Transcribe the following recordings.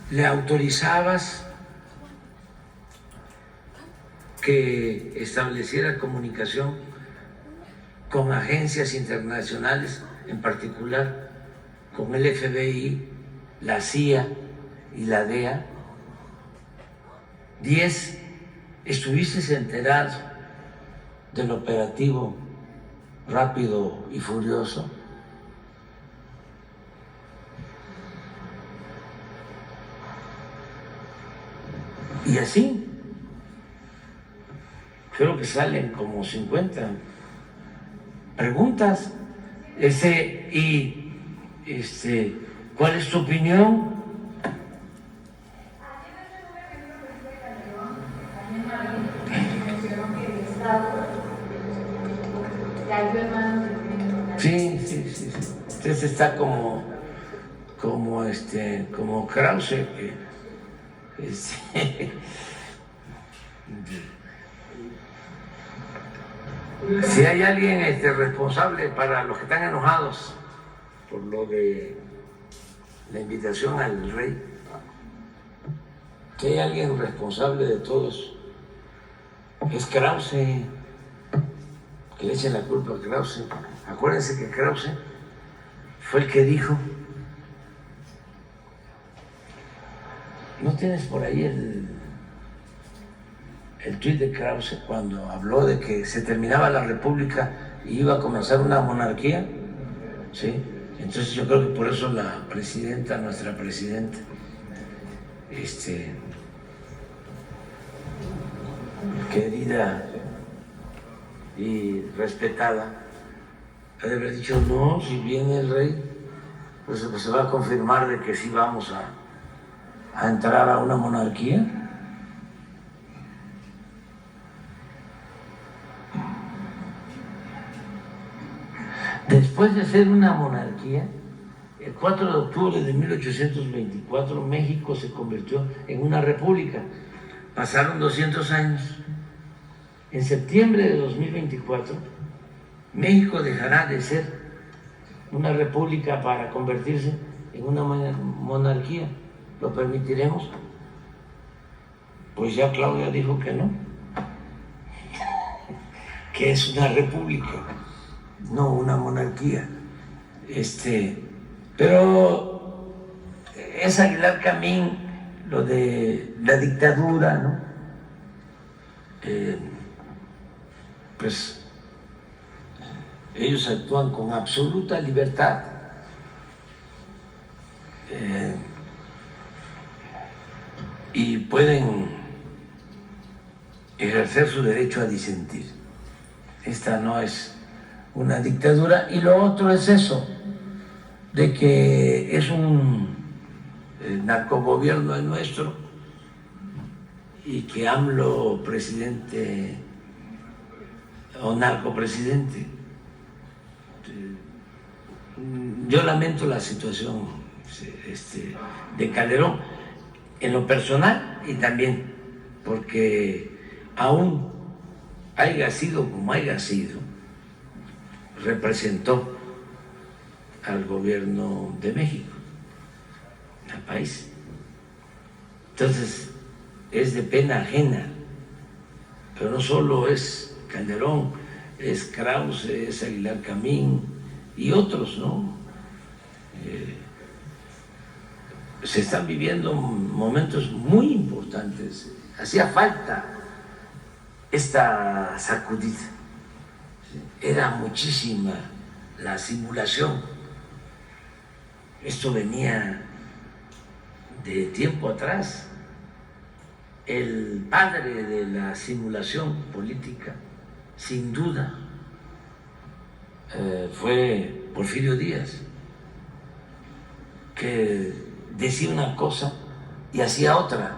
le autorizabas que estableciera comunicación con agencias internacionales, en particular con el FBI, la CIA y la DEA. 10, ¿estuviste enterado del operativo Rápido y Furioso? Y así, creo que salen como 50 preguntas. ¿Cuál es tu opinión? Sí. Entonces está como Krause, que si hay alguien responsable, para los que están enojados por lo de la invitación al rey, si hay alguien responsable de todos, es Krause, que le echen la culpa a Krause. Acuérdense que Krause fue el que dijo, ¿no tienes por ahí el tuit de Krause cuando habló de que se terminaba la república y iba a comenzar una monarquía? ¿Sí? Entonces yo creo que por eso la presidenta, nuestra presidenta, querida y respetada, ha de haber dicho, no, si viene el rey, pues se va a confirmar de que sí vamos a entrar a una monarquía. Después de ser una monarquía, el 4 de octubre de 1824, México se convirtió en una república. Pasaron 200 años. En septiembre de 2024, México dejará de ser una república para convertirse en una monarquía. ¿Lo permitiremos? Pues ya Claudia dijo que no, que es una república, no una monarquía. Pero es Aguilar Camín, lo de la dictadura, ¿no? Pues ellos actúan con absoluta libertad. Y pueden ejercer su derecho a disentir. Esta no es una dictadura. Y lo otro es eso, de que es un narcogobierno el nuestro y que AMLO presidente o narcopresidente. Yo lamento la situación de Calderón en lo personal y también porque aún haya sido como haya sido, representó al gobierno de México, al país. Entonces es de pena ajena, pero no solo es Calderón, es Krause, es Aguilar Camín y otros, ¿no? Se están viviendo momentos muy importantes. Hacía falta esta sacudida. Era muchísima la simulación. Esto venía de tiempo atrás. El padre de la simulación política, sin duda, fue Porfirio Díaz, que decía una cosa y hacía otra.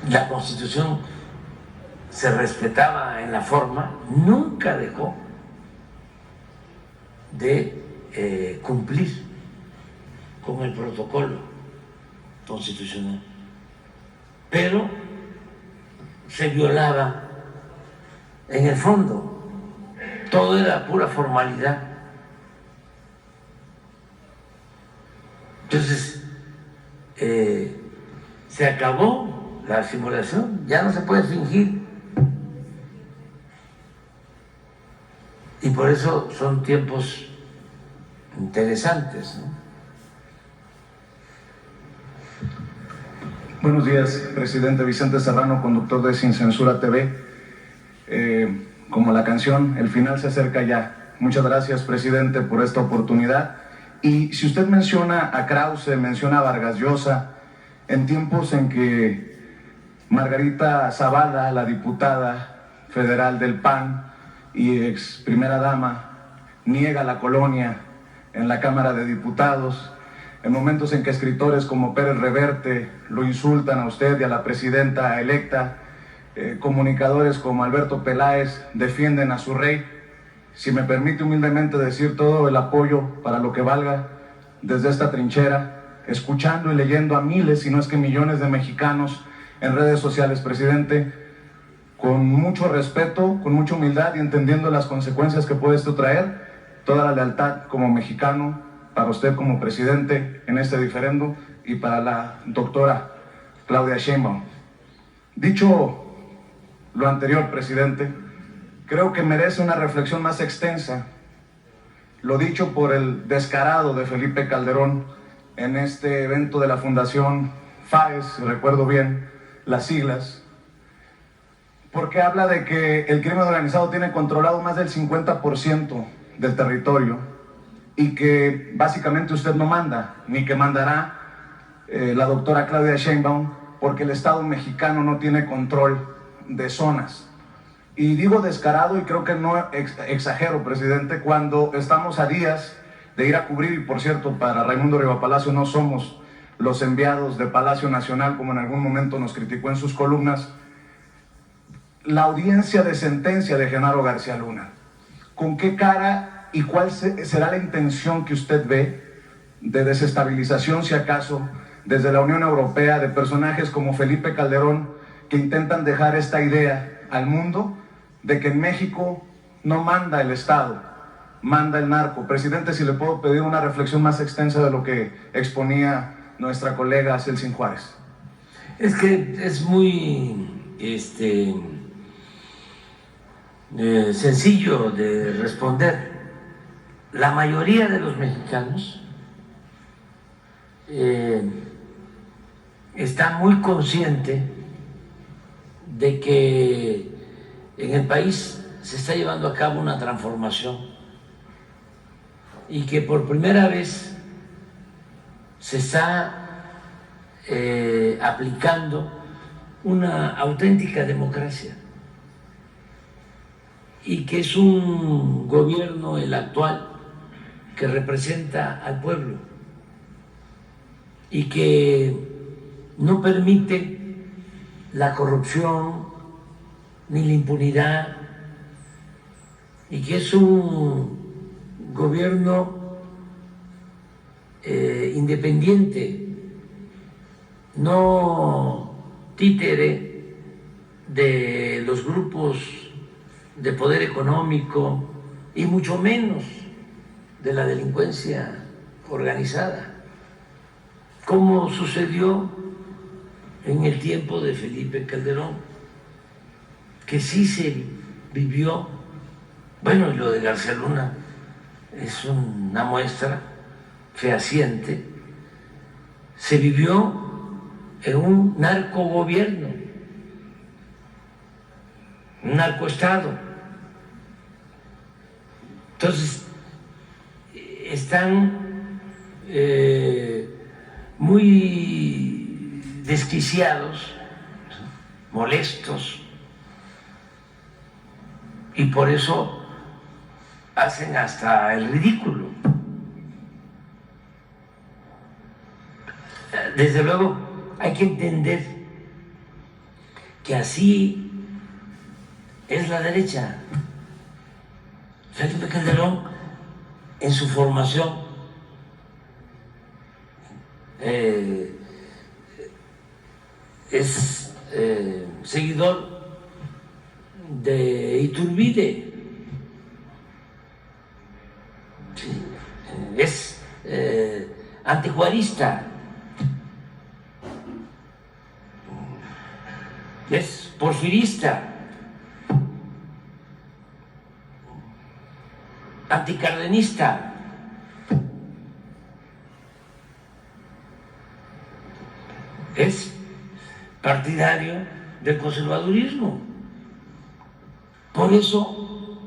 La Constitución se respetaba en la forma, nunca dejó de cumplir con el protocolo constitucional, pero se violaba en el fondo, todo era pura formalidad. Entonces, se acabó la simulación, ya no se puede fingir. Y por eso son tiempos interesantes, ¿no? Buenos días, presidente Vicente Serrano, conductor de Sin Censura TV. Como la canción, el final se acerca ya. Muchas gracias, presidente, por esta oportunidad. Y si usted menciona a Krause, menciona a Vargas Llosa, en tiempos en que Margarita Zavala, la diputada federal del PAN y ex primera dama, niega la colonia en la Cámara de Diputados, en momentos en que escritores como Pérez Reverte lo insultan a usted y a la presidenta electa, comunicadores como Alberto Peláez defienden a su rey, si me permite humildemente decir todo el apoyo para lo que valga desde esta trinchera, escuchando y leyendo a miles, si no es que millones de mexicanos en redes sociales, presidente, con mucho respeto, con mucha humildad y entendiendo las consecuencias que puede esto traer, toda la lealtad como mexicano, para usted como presidente en este diferendo y para la doctora Claudia Sheinbaum. Dicho lo anterior, presidente, creo que merece una reflexión más extensa lo dicho por el descarado de Felipe Calderón en este evento de la Fundación FAES, si recuerdo bien las siglas, porque habla de que el crimen organizado tiene controlado más del 50% del territorio y que básicamente usted no manda, ni que mandará la doctora Claudia Sheinbaum, porque el Estado mexicano no tiene control de zonas. Y digo descarado y creo que no exagero, presidente, cuando estamos a días de ir a cubrir, y por cierto, para Raimundo Rivapalacio no somos los enviados de Palacio Nacional, como en algún momento nos criticó en sus columnas, la audiencia de sentencia de Genaro García Luna. ¿Con qué cara y cuál será la intención que usted ve de desestabilización, si acaso, desde la Unión Europea, de personajes como Felipe Calderón, que intentan dejar esta idea al mundo de que en México no manda el Estado, manda el narco? Presidente, si le puedo pedir una reflexión más extensa de lo que exponía nuestra colega Celsin Juárez. Es que es muy sencillo de responder. La mayoría de los mexicanos está muy consciente de que en el país se está llevando a cabo una transformación y que por primera vez se está aplicando una auténtica democracia y que es un gobierno, el actual, que representa al pueblo y que no permite la corrupción ni la impunidad, y que es un gobierno independiente, no títere de los grupos de poder económico y mucho menos de la delincuencia organizada, como sucedió en el tiempo de Felipe Calderón, que sí se vivió. Bueno, y lo de García Luna es una muestra fehaciente. Se vivió en un narcogobierno, un narcoestado. Entonces, están muy desquiciados, molestos, y por eso hacen hasta el ridículo. Desde luego, hay que entender que así es la derecha. Felipe Calderón, en su formación, es seguidor de Iturbide, sí, es antijuarista, es porfirista, anticardenista, es partidario del conservadurismo. Por eso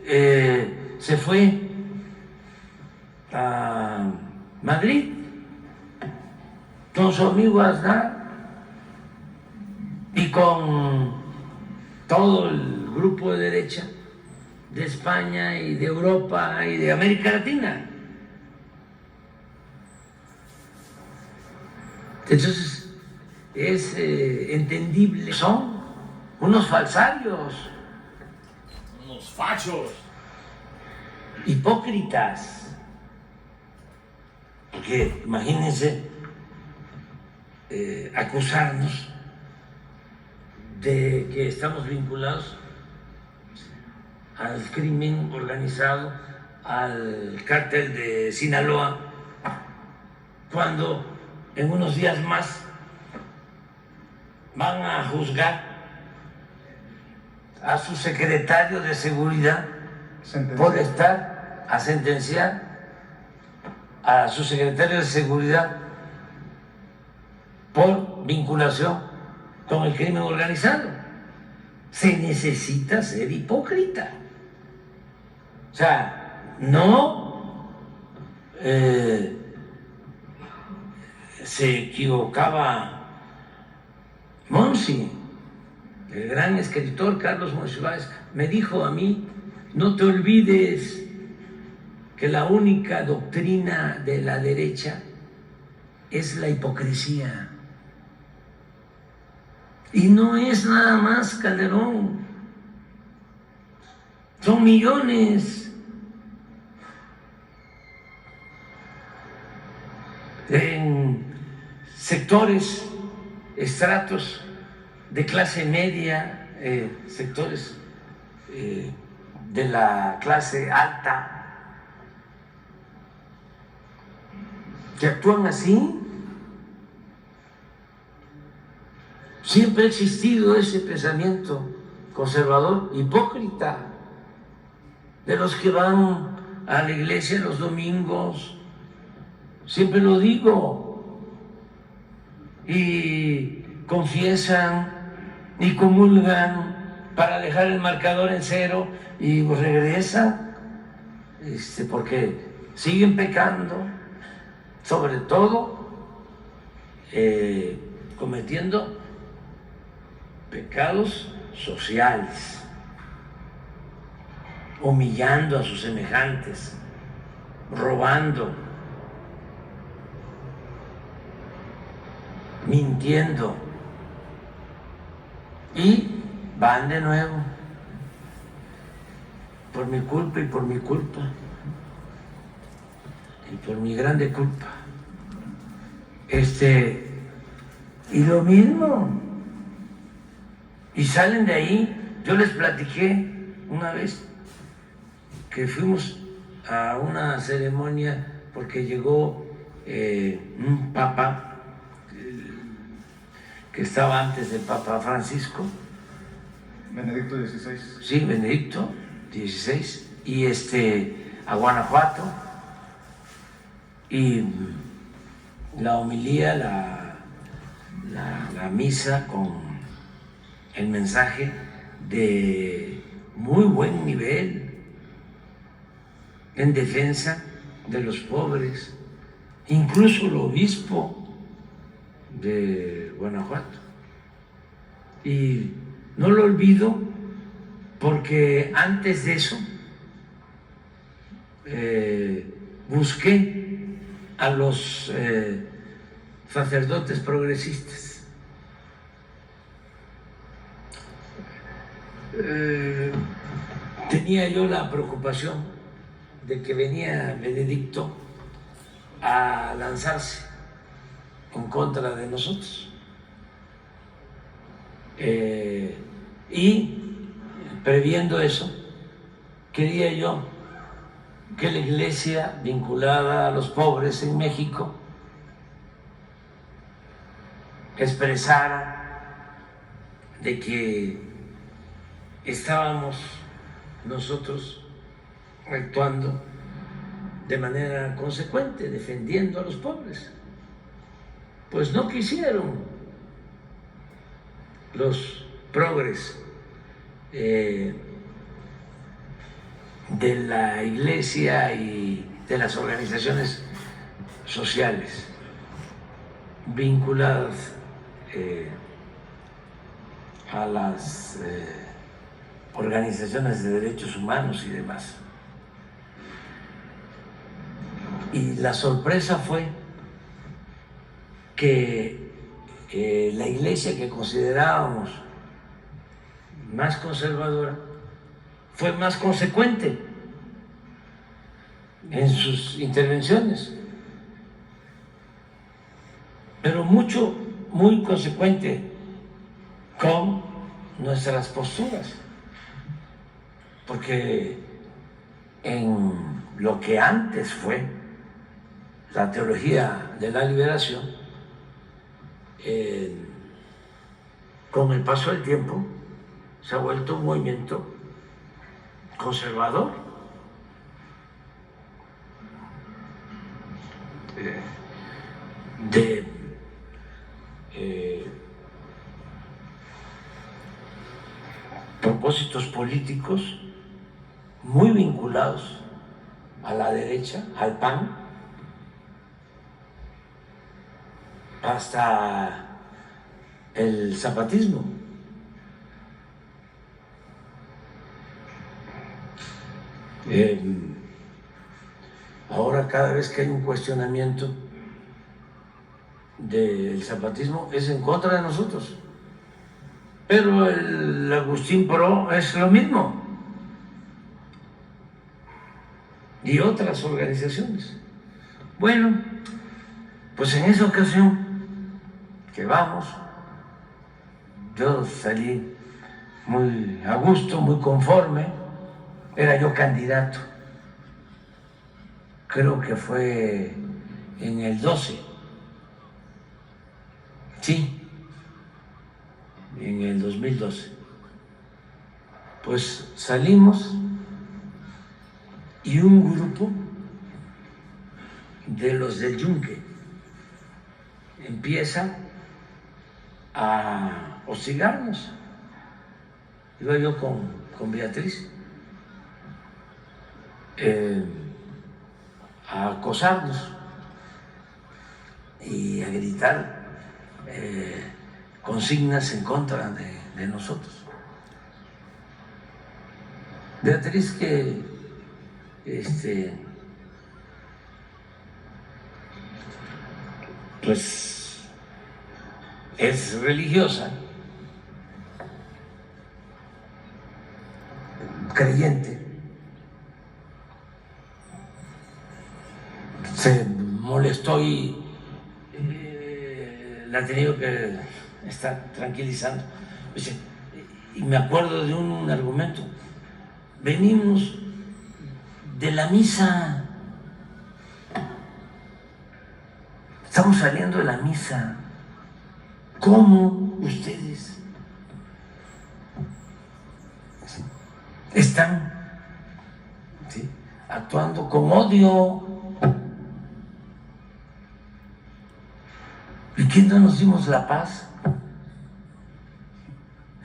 se fue a Madrid con su amigo Aznar y con todo el grupo de derecha de España y de Europa y de América Latina. Entonces es entendible, son unos falsarios, unos fachos, hipócritas, porque imagínense acusarnos de que estamos vinculados al crimen organizado, al cártel de Sinaloa, cuando en unos días más van a juzgar a su secretario de seguridad por estar a sentenciar a su secretario de seguridad por vinculación con el crimen organizado. Se necesita ser hipócrita. O sea, no se equivocaba Monsi, el gran escritor Carlos Monsiváis, me dijo a mí: no te olvides que la única doctrina de la derecha es la hipocresía. Y no es nada más Calderón, son millones. En sectores, estratos de clase media, sectores de la clase alta, que actúan así. Siempre ha existido ese pensamiento conservador, hipócrita, de los que van a la iglesia los domingos, siempre lo digo, y confiesan y comulgan para dejar el marcador en cero y regresan, porque siguen pecando, sobre todo cometiendo pecados sociales, humillando a sus semejantes, robando, mintiendo, y van de nuevo, por mi culpa y por mi culpa, y por mi grande culpa. Y lo mismo, y salen de ahí. Yo les platiqué una vez que fuimos a una ceremonia porque llegó un papa que estaba antes del Papa Francisco, Benedicto XVI. sí, Benedicto XVI, y a Guanajuato, y la homilía, la misa con el mensaje de muy buen nivel en defensa de los pobres, incluso el obispo de Guanajuato. Y no lo olvido porque antes de eso busqué a los sacerdotes progresistas. Tenía yo la preocupación de que venía Benedicto a lanzarse en contra de nosotros, y previendo eso, quería yo que la iglesia vinculada a los pobres en México expresara de que estábamos nosotros actuando de manera consecuente, defendiendo a los pobres. Pues no quisieron los progres de la Iglesia y de las organizaciones sociales vinculadas a las organizaciones de derechos humanos y demás. Y la sorpresa fue que la Iglesia que considerábamos más conservadora fue más consecuente en sus intervenciones, pero muy consecuente con nuestras posturas, porque en lo que antes fue la teología de la liberación, con el paso del tiempo se ha vuelto un movimiento conservador, de propósitos políticos muy vinculados a la derecha, al PAN, hasta el zapatismo. Ahora cada vez que hay un cuestionamiento del zapatismo es en contra de nosotros, pero el Agustín Pro es lo mismo y otras organizaciones. Bueno, pues en esa ocasión que vamos, yo salí muy a gusto, muy conforme. Era yo candidato, creo que fue en el 12, sí, en el 2012. Pues salimos y un grupo de los del Yunque empieza a hostigarnos. Iba yo con Beatriz, a acosarnos y a gritar consignas en contra de nosotros. Beatriz, que pues es religiosa, creyente, se molestó y la he tenido que estar tranquilizando. Y me acuerdo de un argumento: venimos de la misa, estamos saliendo de la misa, ¿cómo ustedes están actuando con odio? ¿Y quién no nos dimos la paz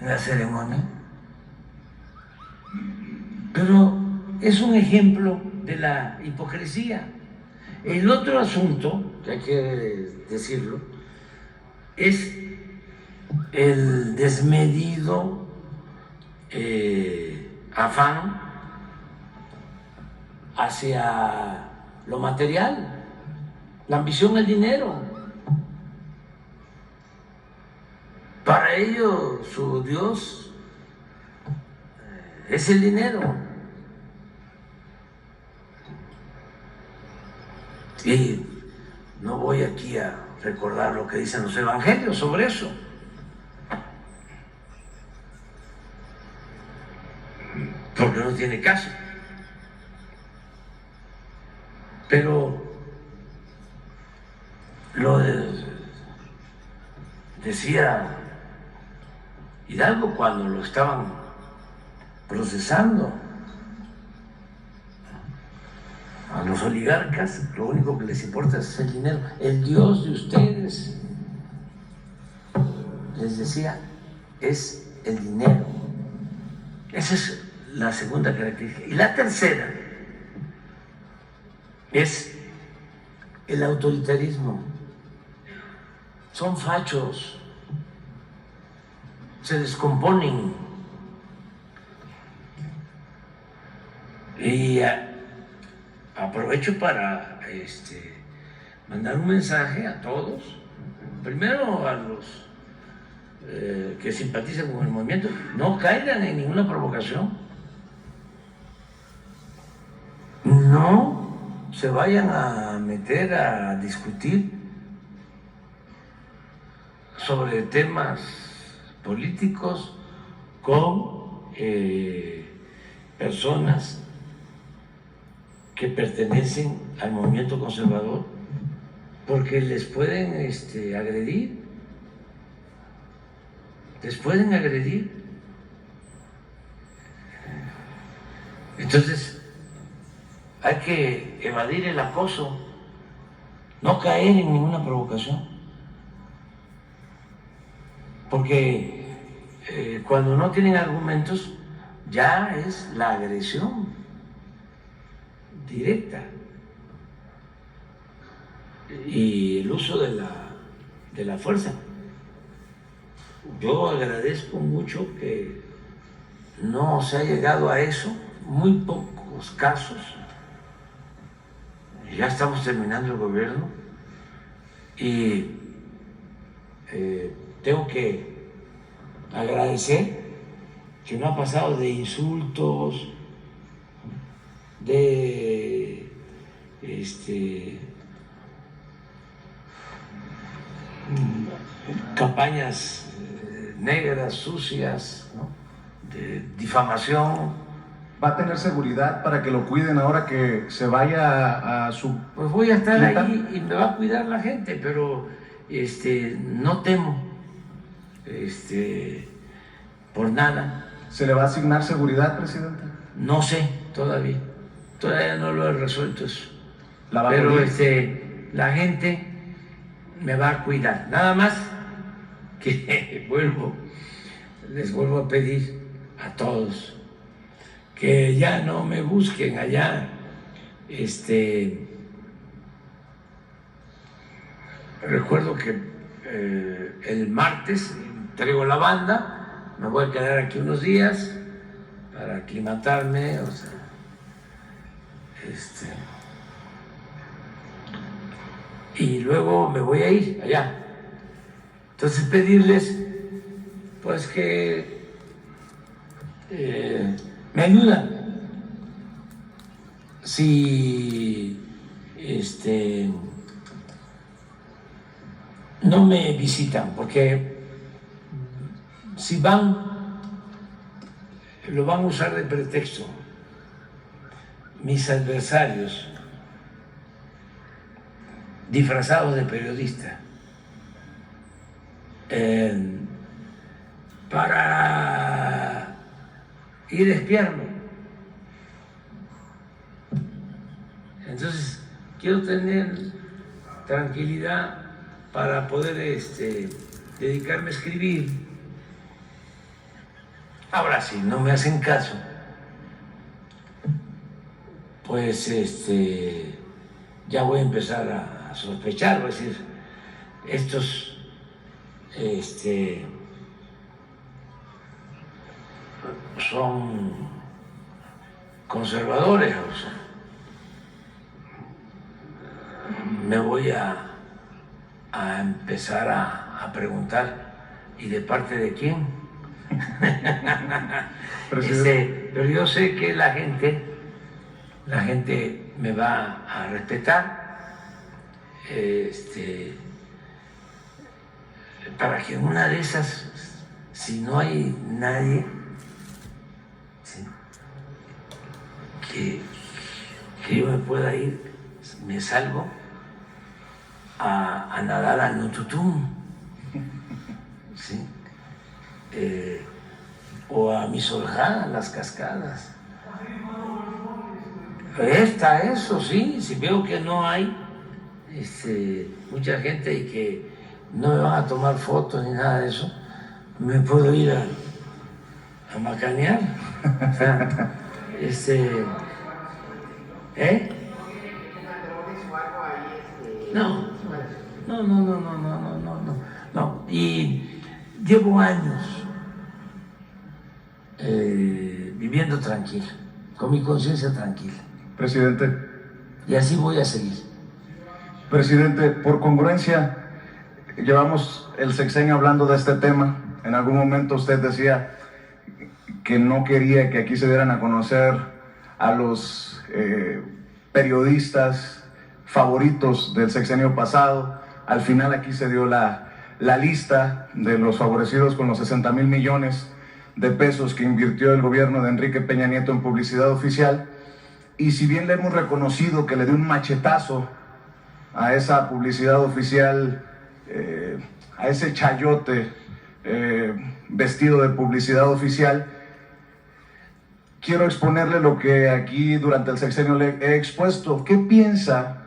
en la ceremonia? Pero es un ejemplo de la hipocresía. El otro asunto, que hay que decirlo, es el desmedido afán hacia lo material, la ambición al dinero. Para ellos su Dios es el dinero. Y no voy aquí a recordar lo que dicen los evangelios sobre eso. Porque no tiene caso. Pero lo decía Hidalgo cuando lo estaban procesando. A los oligarcas lo único que les importa es el dinero. El Dios de ustedes, les decía, es el dinero. Esa es la segunda característica. Y la tercera es el autoritarismo. Son fachos, se descomponen. Y aprovecho para mandar un mensaje a todos, primero a los que simpatizan con el movimiento: no caigan en ninguna provocación, no se vayan a meter a discutir sobre temas políticos con personas que pertenecen al movimiento conservador, porque les pueden agredir, les pueden agredir. Entonces hay que evadir el acoso, no caer en ninguna provocación, porque cuando no tienen argumentos ya es la agresión directa y el uso de la fuerza. Yo agradezco mucho que no se ha llegado a eso, muy pocos casos. Ya estamos terminando el gobierno y tengo que agradecer que no ha pasado de insultos, de campañas negras, sucias, ¿no?, de difamación. ¿Va a tener seguridad para que lo cuiden ahora que se vaya a su... Pues voy a estar ahí y me va a cuidar la gente, pero no temo por nada. ¿Se le va a asignar seguridad, presidente? No sé todavía no lo he resuelto eso. Pero la gente me va a cuidar. Nada más que les vuelvo a pedir a todos que ya no me busquen allá. Recuerdo que el martes traigo la banda, me voy a quedar aquí unos días para aclimatarme, y luego me voy a ir allá. Entonces pedirles pues que me ayudan. Si no me visitan, porque si van, lo van a usar de pretexto mis adversarios disfrazados de periodista para ir a espiarme. Entonces quiero tener tranquilidad para poder dedicarme a escribir. Ahora, si no me hacen caso, pues ya voy a empezar a sospechar, voy a decir, estos son conservadores, me voy a empezar a preguntar, ¿y de parte de quién? Pero yo sé que la gente me va a respetar, para que en una de esas, si no hay nadie, ¿sí?, que yo me pueda ir, me salgo a nadar a Nututum. ¿sí? O a Misoljá, las cascadas. Está eso, sí, si veo que no hay mucha gente y que no me van a tomar fotos ni nada de eso, me puedo ir a macanear. O sea, No, no, no, no, no, no, no, no, no, no. Y llevo años viviendo tranquilo, con mi conciencia tranquila. Presidente. Y así voy a seguir. Presidente, por congruencia, llevamos el sexenio hablando de este tema. En algún momento usted decía que no quería que aquí se dieran a conocer a los periodistas favoritos del sexenio pasado. Al final aquí se dio la lista de los favorecidos con los 60,000 millones de pesos que invirtió el gobierno de Enrique Peña Nieto en publicidad oficial. Y si bien le hemos reconocido que le dio un machetazo a esa publicidad oficial, a ese chayote vestido de publicidad oficial, quiero exponerle lo que aquí durante el sexenio le he expuesto. ¿Qué piensa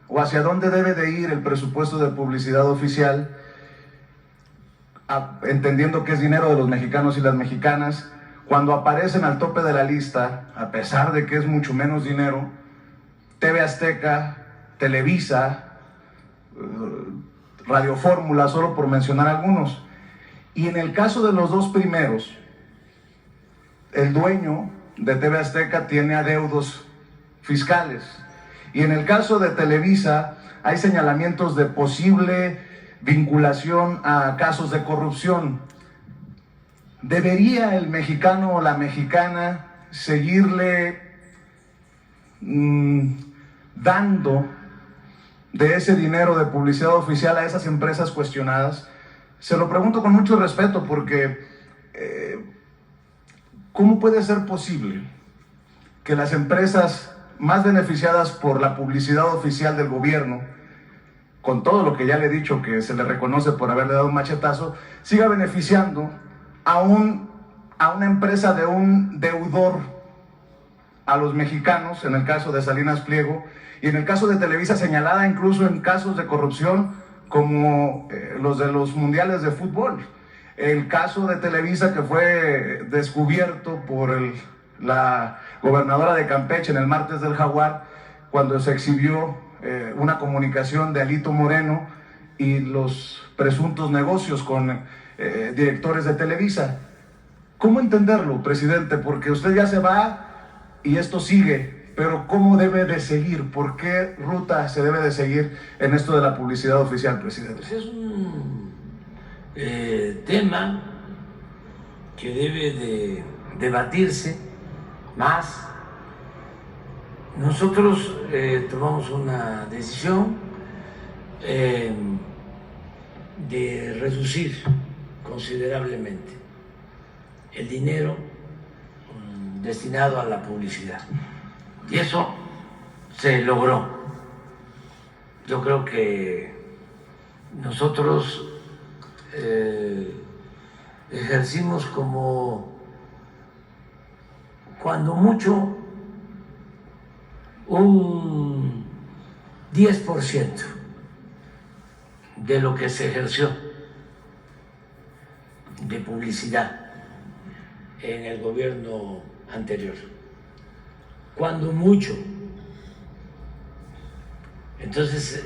o hacia dónde debe de ir el presupuesto de publicidad oficial, entendiendo que es dinero de los mexicanos y las mexicanas, cuando aparecen al tope de la lista, a pesar de que es mucho menos dinero, TV Azteca, Televisa, Radio Fórmula, solo por mencionar algunos? Y en el caso de los dos primeros, el dueño de TV Azteca tiene adeudos fiscales. Y en el caso de Televisa hay señalamientos de posible vinculación a casos de corrupción. ¿Debería el mexicano o la mexicana seguirle dando de ese dinero de publicidad oficial a esas empresas cuestionadas? Se lo pregunto con mucho respeto porque ¿cómo puede ser posible que las empresas más beneficiadas por la publicidad oficial del gobierno, con todo lo que ya le he dicho que se le reconoce por haberle dado un machetazo, siga beneficiando a una empresa de un deudor a los mexicanos, en el caso de Salinas Pliego, y en el caso de Televisa señalada incluso en casos de corrupción como los de los mundiales de fútbol? El caso de Televisa que fue descubierto por la gobernadora de Campeche en el martes del Jaguar, cuando se exhibió una comunicación de Alito Moreno y los presuntos negocios con directores de Televisa. ¿Cómo entenderlo, presidente? Porque usted ya se va y esto sigue, pero ¿cómo debe de seguir? ¿Por qué ruta se debe de seguir en esto de la publicidad oficial, presidente? Pues es un tema que debe de debatirse más. Nosotros tomamos una decisión de reducir considerablemente el dinero destinado a la publicidad, y eso se logró. Yo creo que nosotros ejercimos como cuando mucho un 10% de lo que se ejerció de publicidad en el gobierno anterior, cuando mucho. Entonces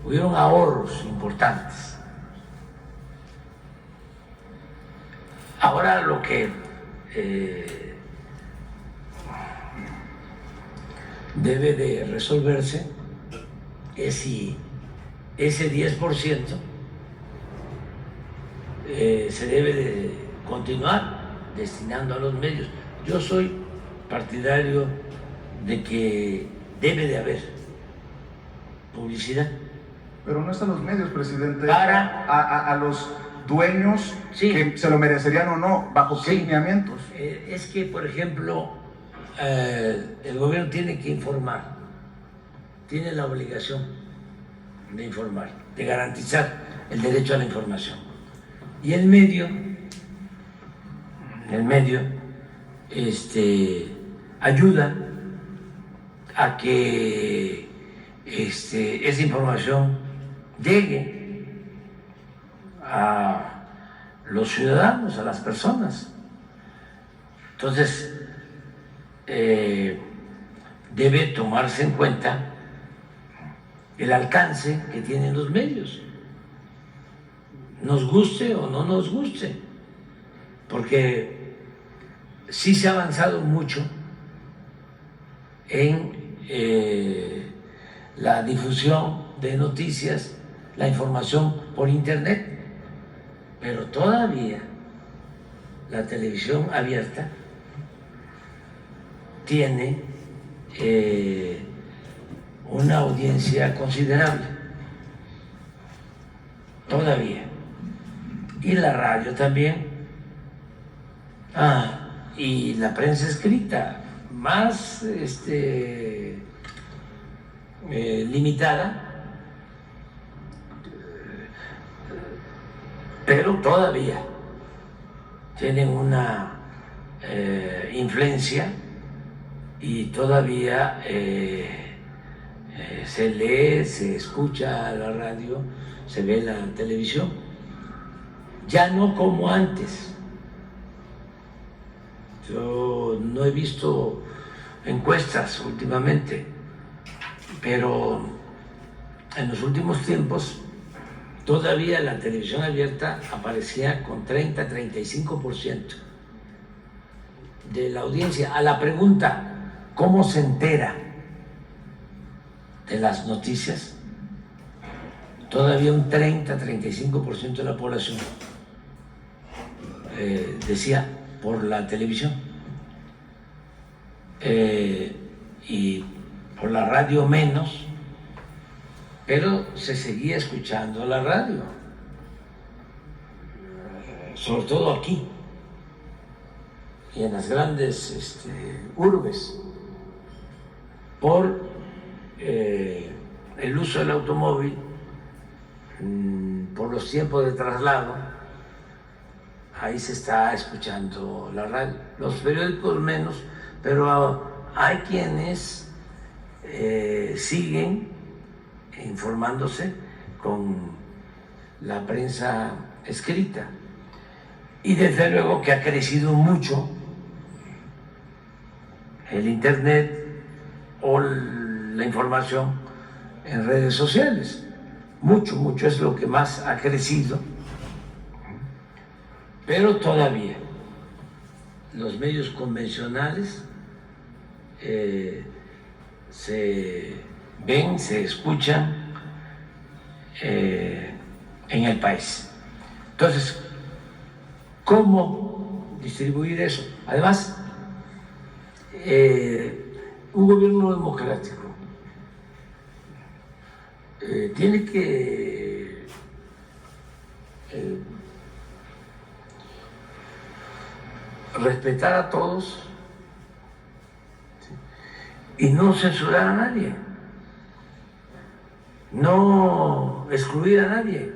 hubieron ahorros importantes. Ahora lo que debe de resolverse es si ese 10% se debe de continuar destinando a los medios. Yo soy partidario de que debe de haber publicidad. Pero no están los medios, presidente. Para a los dueños, sí, que se lo merecerían o no, ¿bajo qué lineamientos? Es que, por ejemplo, el gobierno tiene que informar, tiene la obligación de informar, de garantizar el derecho a la información. Y el medio ayuda a que esa información llegue a los ciudadanos, a las personas. Entonces, debe tomarse en cuenta el alcance que tienen los medios, nos guste o no nos guste, porque sí se ha avanzado mucho en la difusión de noticias, la información por internet, pero todavía la televisión abierta tiene una audiencia considerable, todavía, y la radio también, y la prensa escrita más limitada, pero todavía tienen una influencia y todavía se lee, se escucha la radio, se ve la televisión, ya no como antes. Yo no he visto encuestas últimamente, pero en los últimos tiempos todavía la televisión abierta aparecía con 30-35% de la audiencia. A la pregunta, ¿cómo se entera de las noticias? Todavía un 30-35% de la población decía por la televisión, y por la radio menos, pero se seguía escuchando la radio, sobre todo aquí y en las grandes urbes, por el uso del automóvil, por los tiempos de traslado. Ahí se está escuchando la radio, los periódicos menos, pero hay quienes siguen informándose con la prensa escrita. Y desde luego que ha crecido mucho el internet o la información en redes sociales. Mucho es lo que más ha crecido. Pero todavía los medios convencionales se ven, se escuchan en el país. Entonces, ¿cómo distribuir eso? Además, un gobierno democrático tiene que respetar a todos, ¿sí? Y no censurar a nadie, no excluir a nadie.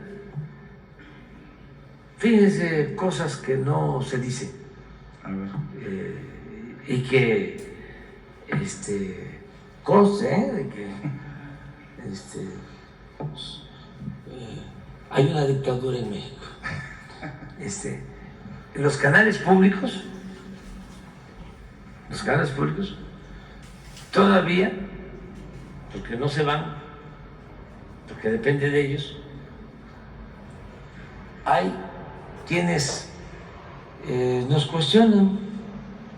Fíjense cosas que no se dicen y que conste de que hay una dictadura en México. Los canales públicos todavía, porque no se van, porque depende de ellos, hay quienes nos cuestionan.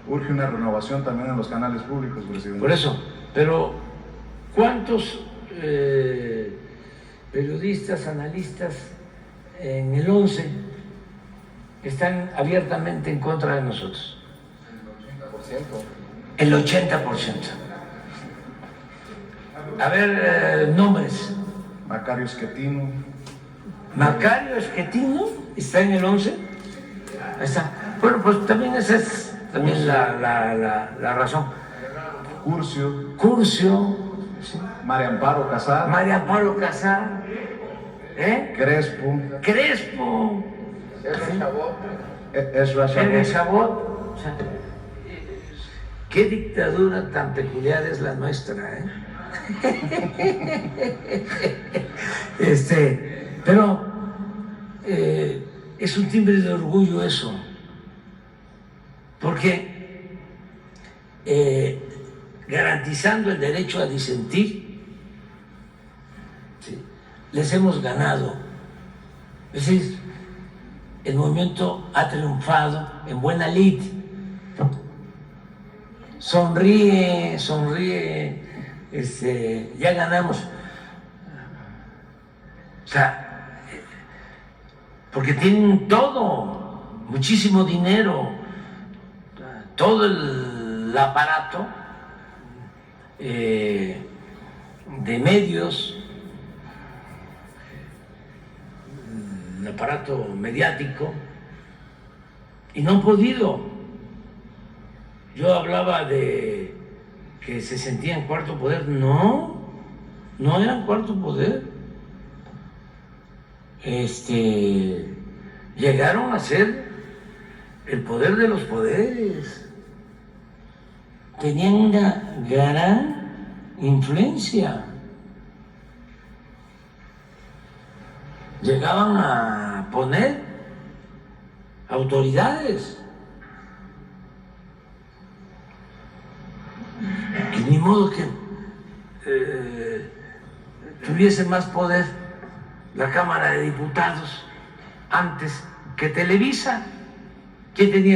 Urge una renovación también en los canales públicos, presidente. Por eso, pero ¿cuántos periodistas, analistas en el 11 están abiertamente en contra de nosotros? El 80%. A ver, nombres. Macario Schettino. Macario Schettino está en el 11. Ahí está. Bueno, pues también esa es también la razón. Curcio. ¿Sí? María Amparo Casar. Crespo. Ezra Henry Chabot. Chabot. O sea, qué dictadura tan peculiar es la nuestra, ¿eh? Pero es un timbre de orgullo eso, porque garantizando el derecho a disentir, ¿sí?, les hemos ganado. Es decir, el movimiento ha triunfado en buena lid. Sonríe, sonríe, ya ganamos. O sea, porque tienen todo, muchísimo dinero, todo el aparato de medios, el aparato mediático, y no han podido. Yo hablaba de que se sentían cuarto poder. No eran cuarto poder. Llegaron a ser el poder de los poderes. Tenían una gran influencia. Llegaban a poner autoridades. Y ni modo que tuviese más poder la Cámara de Diputados antes que Televisa. ¿Quién tenía